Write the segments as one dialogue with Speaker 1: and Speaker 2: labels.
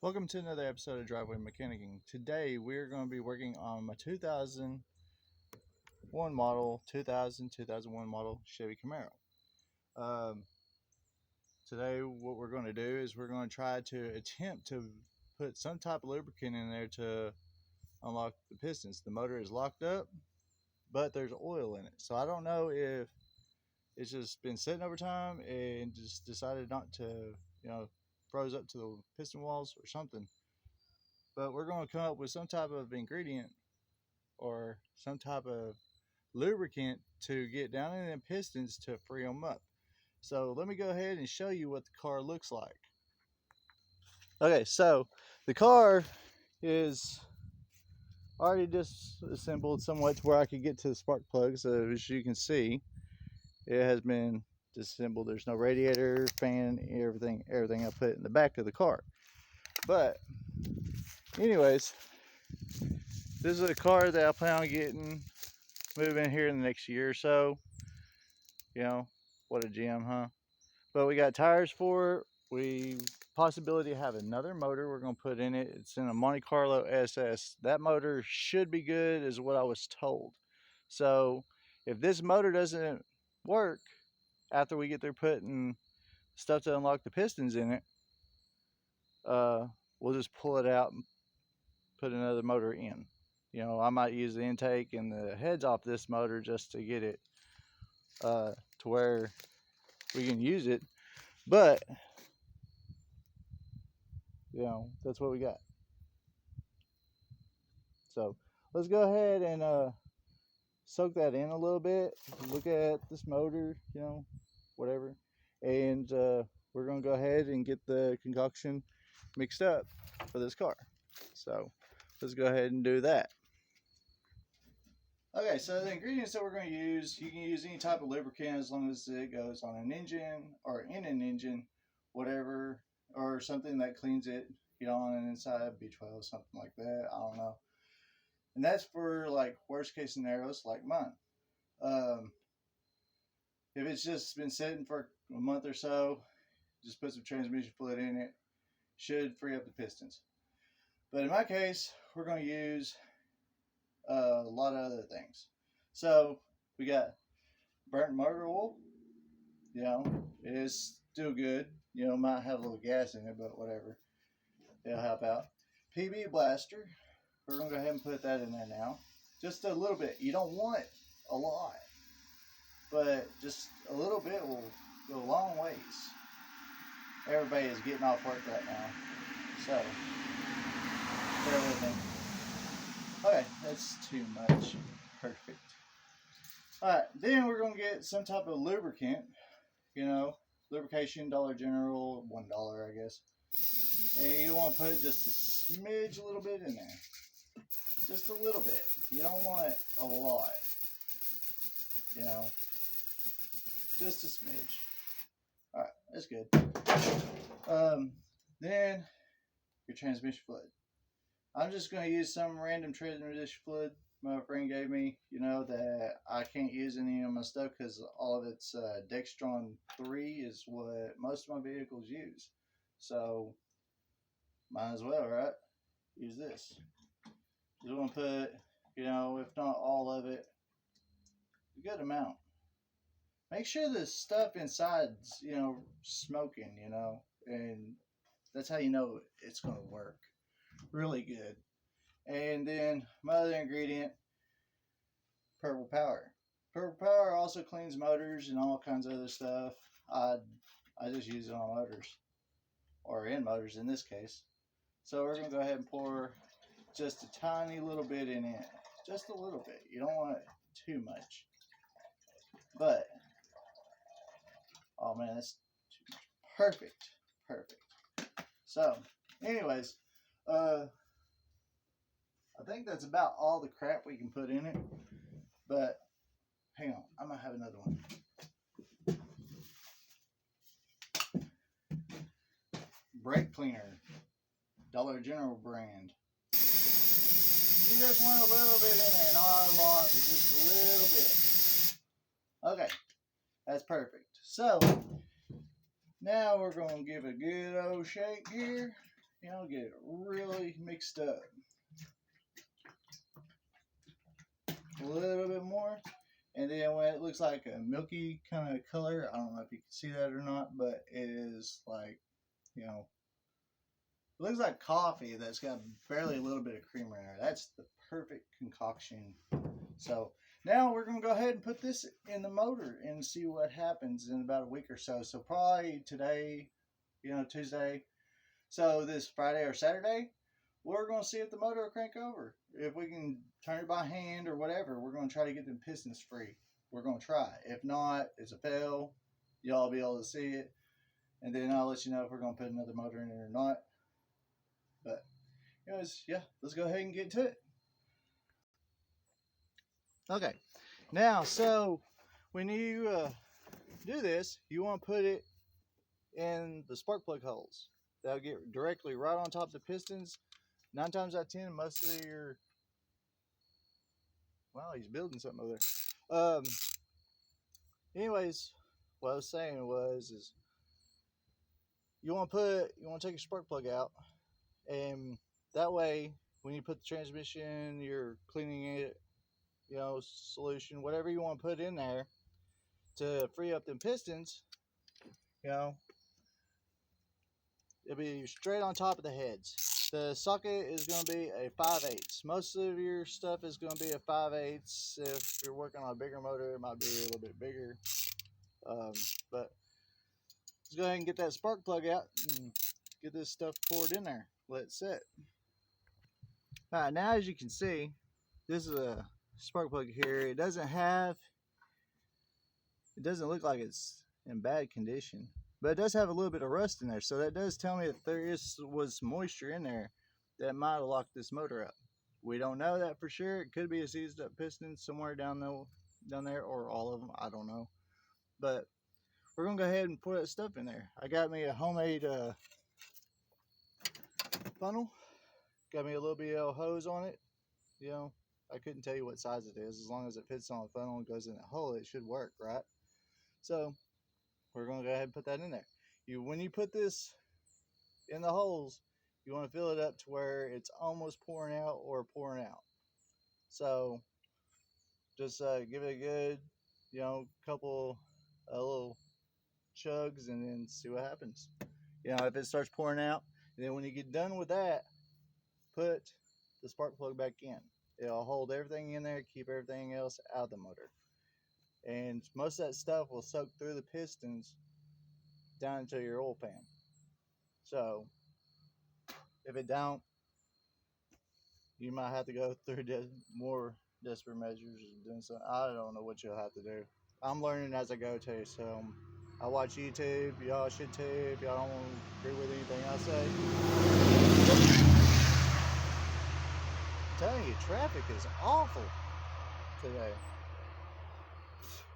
Speaker 1: Welcome to another episode of Driveway Mechanicking. Today we're going to be working on my 2001 model Chevy Camaro. Um, Today what we're going to do is we're going to try to attempt to put some type of lubricant in there to unlock the pistons. The motor is locked up, but there's oil in it. So I don't know if it's just been sitting over time and just decided not to, froze up to the piston walls or something. But we're going to come up with some type of ingredient or some type of lubricant to get down in the pistons to free them up. So let me go ahead and show you what the car looks like. Okay, so the car is already disassembled somewhat to where I could get to the spark plug. So as you can see, it has been disassembled. There's no radiator, fan, everything I put in the back of the car. But anyways, this is a car that I plan on getting moving here in the next year or so. What a gem, huh? But we got tires for it. We possibility have another motor we're going to put in it. It's in a Monte Carlo SS. That motor should be good is what I was told. So if this motor doesn't work after we get through putting stuff to unlock the pistons in it, we'll just pull it out and put another motor in. I might use the intake and the heads off this motor just to get it to where we can use it. But that's what we got. So let's go ahead and soak that in a little bit. Look at this motor, whatever. And we're going to go ahead and get the concoction mixed up for this car. So let's go ahead and do that. Okay, so the ingredients that we're going to use, you can use any type of lubricant as long as it goes on an engine or in an engine, whatever, or something that cleans it, on an inside, B12, something like that. I don't know. And that's for like worst case scenarios like mine. If it's just been sitting for a month or so, just put some transmission fluid in it. Should free up the pistons. But in my case, we're going to use a lot of other things. So we got burnt motor oil. It is still good. Might have a little gas in it, but whatever. It'll help out. PB blaster. We're going to go ahead and put that in there now. Just a little bit. You don't want a lot, but just a little bit will go a long ways. Everybody is getting off work right now, so bear with me. Okay, that's too much. Perfect. Alright, then we're going to get some type of lubricant. Lubrication, Dollar General, $1, I guess. And you want to put just a smidge, a little bit in there. Just a little bit. You don't want a lot. Just a smidge. Alright, that's good. Then your transmission fluid. I'm just going to use some random transmission fluid my friend gave me, that I can't use any of my stuff because all of it's Dextron 3 is what most of my vehicles use. So, might as well, right? Use this. Just want to put, if not all of it, a good amount. Make sure the stuff inside's, smoking, and that's how you know it's going to work really good. And then my other ingredient, Purple Power. Purple Power also cleans motors and all kinds of other stuff. I just use it on motors, or in motors in this case. So we're going to go ahead and pour just a tiny little bit in it. Just a little bit. You don't want it too much. But, oh man, that's too much. Perfect. Perfect. So, anyways, I think that's about all the crap we can put in it. But, hang on. I might have another one. Brake cleaner. Dollar General brand. You just want a little bit in there. Not a lot, but just a little bit. Okay. That's perfect. So, now we're going to give a good old shake here. get it really mixed up. A little bit more, and then when it looks like a milky kind of color, I don't know if you can see that or not, but it is like, it looks like coffee that's got barely a little bit of creamer in there. That's the perfect concoction. So now we're going to go ahead and put this in the motor and see what happens in about a week or so. So probably today, Tuesday. So this Friday or Saturday, we're going to see if the motor will crank over. If we can turn it by hand or whatever, we're going to try to get the pistons free. We're going to try. If not, it's a fail. Y'all be able to see it. And then I'll let you know if we're going to put another motor in it or not. But anyways, yeah, let's go ahead and get to it. Okay. Now, so when you do this, you want to put it in the spark plug holes. That'll get directly right on top of the pistons. 9 times out of 10, most of your... Wow, he's building something over there. Anyways, what I was saying is you want to take your spark plug out, and that way when you put the transmission, you're cleaning it, solution, whatever you want to put in there to free up them pistons, it'll be straight on top of the heads. The socket is going to be a 5/8. Most of your stuff is going to be a 5/8. If you're working on a bigger motor, it might be a little bit bigger. But let's go ahead and get that spark plug out and get this stuff poured in there. Let it sit. Alright, now as you can see, this is a spark plug here. It doesn't look like it's in bad condition, but it does have a little bit of rust in there, so that does tell me that there was moisture in there that might have locked this motor up. We don't know that for sure. It could be a seized up piston somewhere down there, or all of them, I don't know. But we're gonna go ahead and pour that stuff in there. I got me a homemade funnel. Got me a little BL hose on it. I couldn't tell you what size it is. As long as it fits on the funnel and goes in that hole, it should work, right? So we're gonna go ahead and put that in there. When you put this in the holes, you want to fill it up to where it's almost pouring out or pouring out. So just give it a good, couple little chugs, and then see what happens. If it starts pouring out, and then when you get done with that, put the spark plug back in. It'll hold everything in there, keep everything else out of the motor. And most of that stuff will soak through the pistons down into your oil pan. So if it don't, you might have to go through more desperate measures of doing something. I don't know what you'll have to do. I'm learning as I go too, so I watch YouTube. Y'all should too if y'all don't agree with anything I say. I'm telling you, traffic is awful today.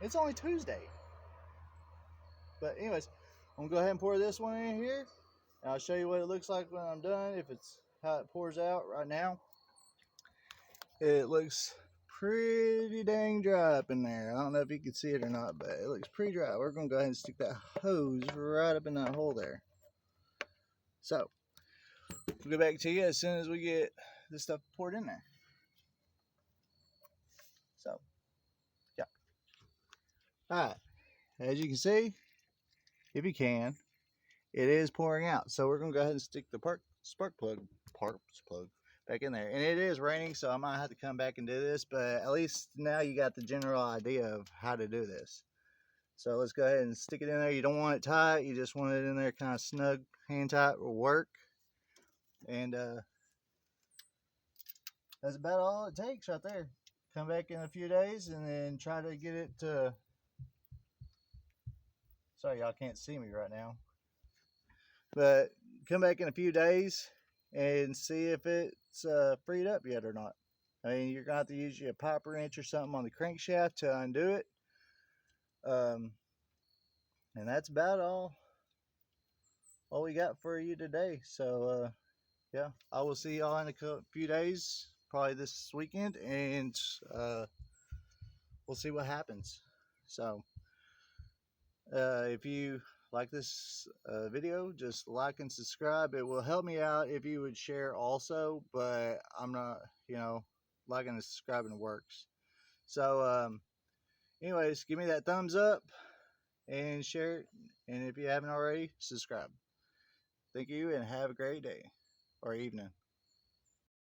Speaker 1: It's only Tuesday. But anyways, I'm gonna go ahead and pour this one in here, and I'll show you what it looks like when I'm done. If it's how it pours out right now, it looks pretty dang dry up in there. I don't know if you can see it or not, but it looks pretty dry. We're gonna go ahead and stick that hose right up in that hole there. So we'll get back to you as soon as we get this stuff poured in there. So yeah. Alright, as you can see, if you can, it is pouring out. So we're gonna go ahead and stick the spark plug back in there. And it is raining, so I might have to come back and do this, but at least now you got the general idea of how to do this. So let's go ahead and stick it in there. You don't want it tight, you just want it in there kind of snug, hand tight will work. And that's about all it takes right there. Come back in a few days and then try to get it to... Sorry, y'all can't see me right now. But come back in a few days and see if it's freed up yet or not. I mean, you're going to have to use a pipe wrench or something on the crankshaft to undo it. And that's about all we got for you today. So, yeah, I will see y'all in a few days, probably this weekend, and we'll see what happens. So, if you like this video, just like and subscribe. It will help me out if you would share also, but I'm not, liking and subscribing works. So, anyways, give me that thumbs up and share it. And if you haven't already, subscribe. Thank you and have a great day or evening.